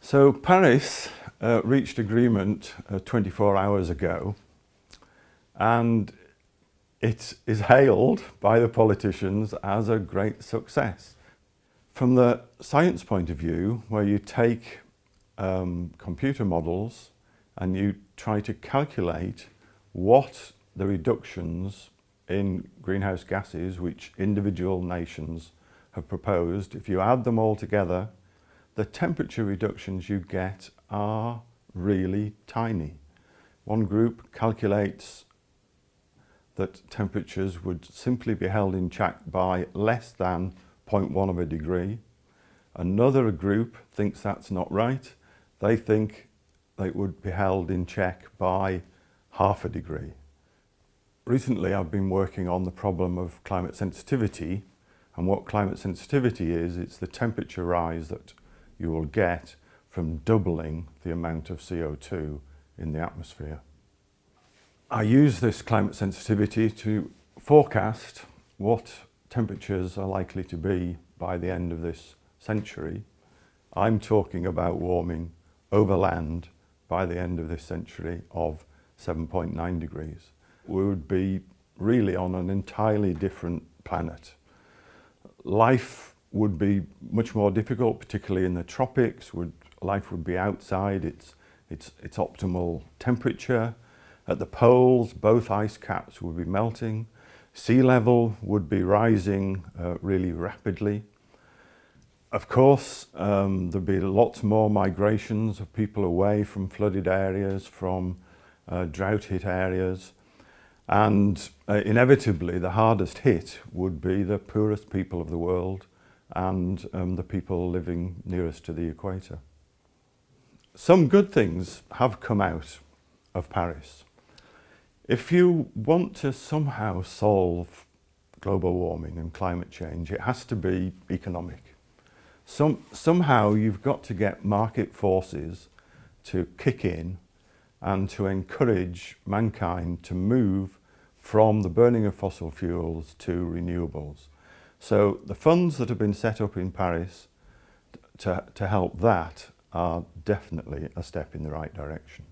So Paris reached agreement 24 hours ago, and it is hailed by the politicians as a great success. From the science point of view, where you take computer models and you try to calculate what the reductions in greenhouse gases which individual nations have proposed, if you add them all together, the temperature reductions you get are really tiny. One group calculates that temperatures would simply be held in check by less than 0.1 of a degree. Another group thinks that's not right. They think they would be held in check by half a degree. Recently, I've been working on the problem of climate sensitivity, and what climate sensitivity is, it's the temperature rise that you will get from doubling the amount of CO2 in the atmosphere. I use this climate sensitivity to forecast what temperatures are likely to be by the end of this century. I'm talking about warming over land by the end of this century of 7.9 degrees. We would be really on an entirely different planet. Life would be much more difficult, particularly in the tropics. Life would be outside its optimal temperature. At the poles, both ice caps would be melting. Sea level would be rising really rapidly. Of course, there'd be lots more migrations of people away from flooded areas, from drought-hit areas. And inevitably, the hardest hit would be the poorest people of the world and the people living nearest to the equator. Some good things have come out of Paris. If you want to somehow solve global warming and climate change, it has to be economic. Somehow you've got to get market forces to kick in and to encourage mankind to move from the burning of fossil fuels to renewables. So the funds that have been set up in Paris to help that are definitely a step in the right direction.